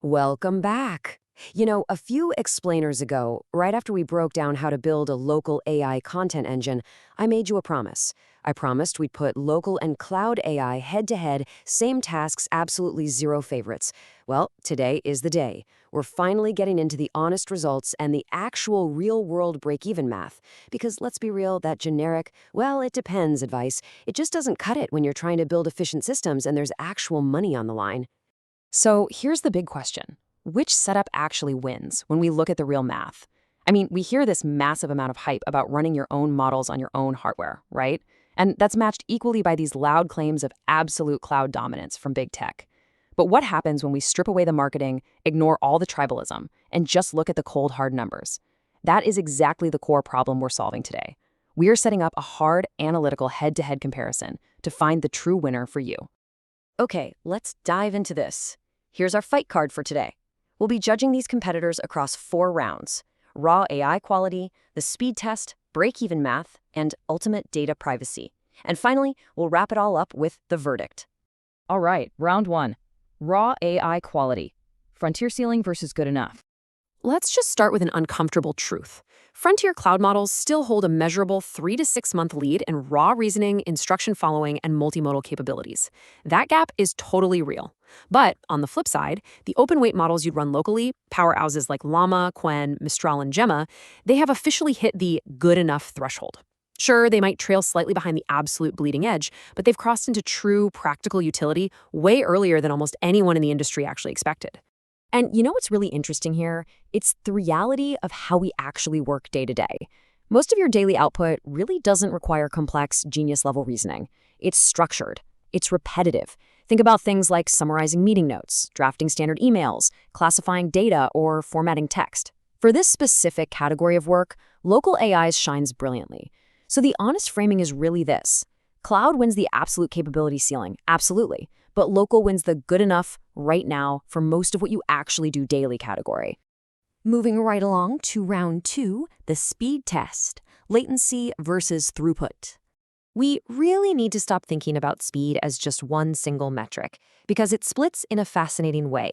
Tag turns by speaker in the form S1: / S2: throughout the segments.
S1: Welcome back. A few explainers ago, right after we broke down how to build a local AI content engine, I made you a promise. I promised we'd put local and cloud AI head to head, same tasks, absolutely zero favorites. Well, today is the day. We're finally getting into the honest results and the actual real world break even math. Because let's be real, that generic, well, it depends advice, it just doesn't cut it when you're trying to build efficient systems and there's actual money on the line.
S2: So here's the big question. Which setup actually wins when we look at the real math? I mean, we hear this massive amount of hype about running your own models on your own hardware, right? And that's matched equally by these loud claims of absolute cloud dominance from big tech. But what happens when we strip away the marketing, ignore all the tribalism, and just look at the cold, hard numbers? That is exactly the core problem we're solving today. We are setting up a hard, analytical head-to-head comparison to find the true winner for you.
S1: Okay, let's dive into this. Here's our fight card for today. We'll be judging these competitors across 4 rounds: raw AI quality, the speed test, break-even math, and ultimate data privacy. And finally, we'll wrap it all up with the verdict.
S2: All right, round 1. Raw AI quality. Frontier ceiling versus good enough.
S1: Let's just start with an uncomfortable truth. Frontier cloud models still hold a measurable 3 to 6 month lead in raw reasoning, instruction following, and multimodal capabilities. That gap is totally real. But on the flip side, the open weight models you'd run locally, powerhouses like Llama, Qwen, Mistral, and Gemma, they have officially hit the good enough threshold. Sure, they might trail slightly behind the absolute bleeding edge, but they've crossed into true practical utility way earlier than almost anyone in the industry actually expected. And you know what's really interesting here? It's the reality of how we actually work day to day. Most of your daily output really doesn't require complex, genius-level reasoning. It's structured. It's repetitive. Think about things like summarizing meeting notes, drafting standard emails, classifying data, or formatting text. For this specific category of work, local AI shines brilliantly. So the honest framing is really this. Cloud wins the absolute capability ceiling, absolutely. But local wins the good enough right now for most of what you actually do daily category. Moving right along to round 2, the speed test, latency versus throughput. We really need to stop thinking about speed as just one single metric, because it splits in a fascinating way.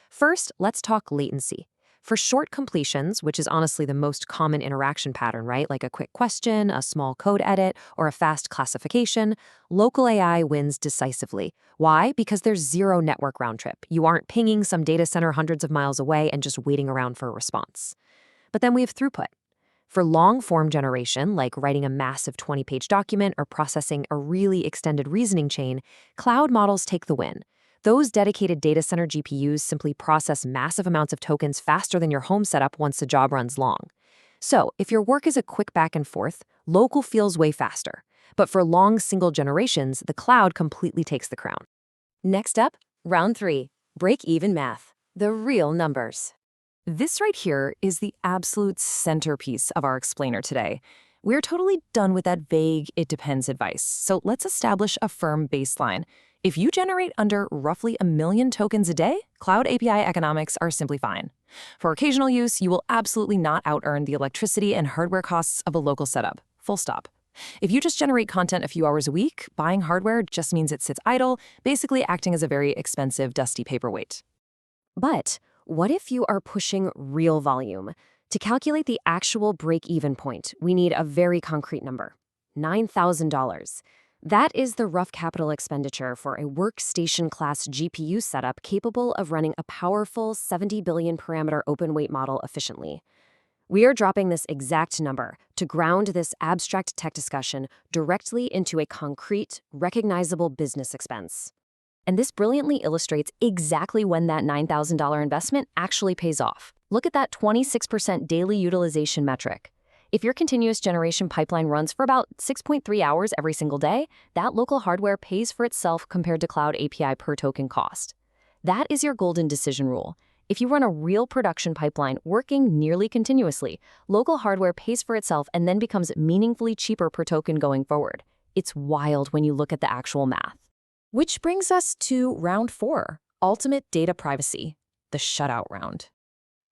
S1: First, let's talk latency. For short completions, which is honestly the most common interaction pattern, right? Like a quick question, a small code edit, or a fast classification, local AI wins decisively. Why? Because there's zero network round trip. You aren't pinging some data center hundreds of miles away and just waiting around for a response. But then we have throughput. For long-form generation, like writing a massive 20-page document or processing a really extended reasoning chain, cloud models take the win. Those dedicated data center GPUs simply process massive amounts of tokens faster than your home setup once the job runs long. So, if your work is a quick back and forth, local feels way faster. But for long single generations, the cloud completely takes the crown. Next up, round 3, break-even math, the real numbers.
S2: This right here is the absolute centerpiece of our explainer today. We're totally done with that vague, it depends advice. So let's establish a firm baseline. If you generate under roughly 1 million tokens a day, cloud API economics are simply fine. For occasional use, you will absolutely not out-earn the electricity and hardware costs of a local setup. Full stop. If you just generate content a few hours a week, buying hardware just means it sits idle, basically acting as a very expensive, dusty paperweight.
S1: But what if you are pushing real volume? To calculate the actual break-even point, we need a very concrete number: $9,000. That is the rough capital expenditure for a workstation-class GPU setup capable of running a powerful 70 billion parameter open-weight model efficiently. We are dropping this exact number to ground this abstract tech discussion directly into a concrete, recognizable business expense. And this brilliantly illustrates exactly when that $9,000 investment actually pays off. Look at that 26% daily utilization metric. If your continuous generation pipeline runs for about 6.3 hours every single day, that local hardware pays for itself compared to cloud API per token cost. That is your golden decision rule. If you run a real production pipeline working nearly continuously, local hardware pays for itself and then becomes meaningfully cheaper per token going forward. It's wild when you look at the actual math. Which brings us to round 4, ultimate data privacy, the shutout round.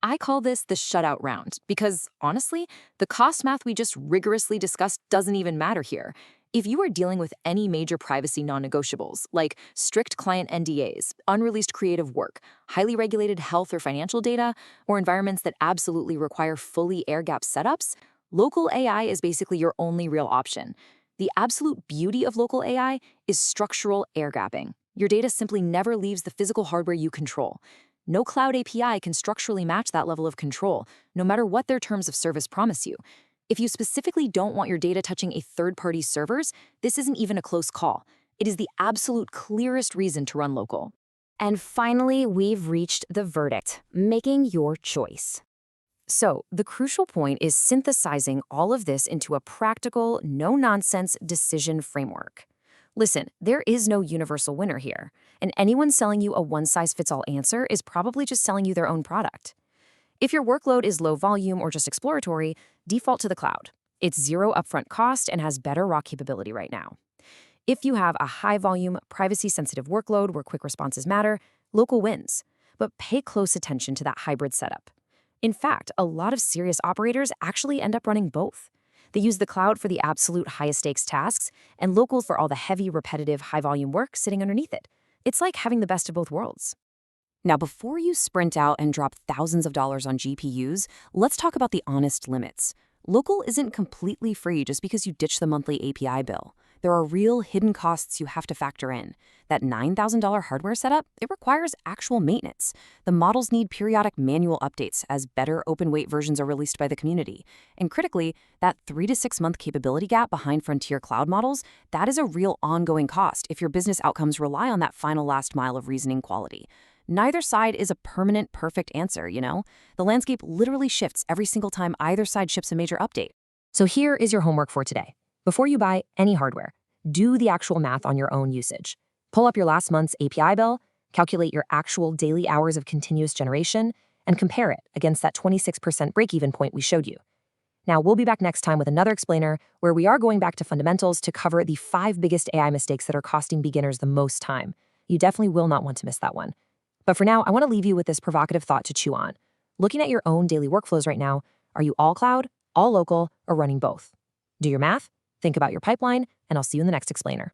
S1: I call this the shutout round because, honestly, the cost math we just rigorously discussed doesn't even matter here.
S2: If you are dealing with any major privacy non-negotiables, like strict client NDAs, unreleased creative work, highly regulated health or financial data, or environments that absolutely require fully air-gapped setups, local AI is basically your only real option. The absolute beauty of local AI is structural air-gapping. Your data simply never leaves the physical hardware you control. No cloud API can structurally match that level of control, no matter what their terms of service promise you. If you specifically don't want your data touching a third-party servers, this isn't even a close call. It is the absolute clearest reason to run local.
S1: And finally, we've reached the verdict, making your choice. So, the crucial point is synthesizing all of this into a practical, no-nonsense decision framework. Listen, there is no universal winner here, and anyone selling you a one-size-fits-all answer is probably just selling you their own product. If your workload is low volume or just exploratory, default to the cloud. It's zero upfront cost and has better raw capability right now. If you have a high volume, privacy sensitive workload where quick responses matter, local wins. But pay close attention to that hybrid setup. In fact, a lot of serious operators actually end up running both. They use the cloud for the absolute highest stakes tasks and local for all the heavy, repetitive, high volume work sitting underneath it. It's like having the best of both worlds. Now, before you sprint out and drop thousands of dollars on GPUs, let's talk about the honest limits. Local isn't completely free just because you ditch the monthly API bill. There are real hidden costs you have to factor in. That $9,000 hardware setup, it requires actual maintenance. The models need periodic manual updates as better open-weight versions are released by the community. And critically, that 3 to 6 month capability gap behind frontier cloud models, that is a real ongoing cost if your business outcomes rely on that final last mile of reasoning quality. Neither side is a permanent, perfect answer, you know? The landscape literally shifts every single time either side ships a major update. So here is your homework for today. Before you buy any hardware, do the actual math on your own usage. Pull up your last month's API bill, calculate your actual daily hours of continuous generation, and compare it against that 26% break-even point we showed you. Now, we'll be back next time with another explainer where we are going back to fundamentals to cover the 5 biggest AI mistakes that are costing beginners the most time. You definitely will not want to miss that one. But for now, I want to leave you with this provocative thought to chew on. Looking at your own daily workflows right now, are you all cloud, all local, or running both? Do your math, think about your pipeline, and I'll see you in the next explainer.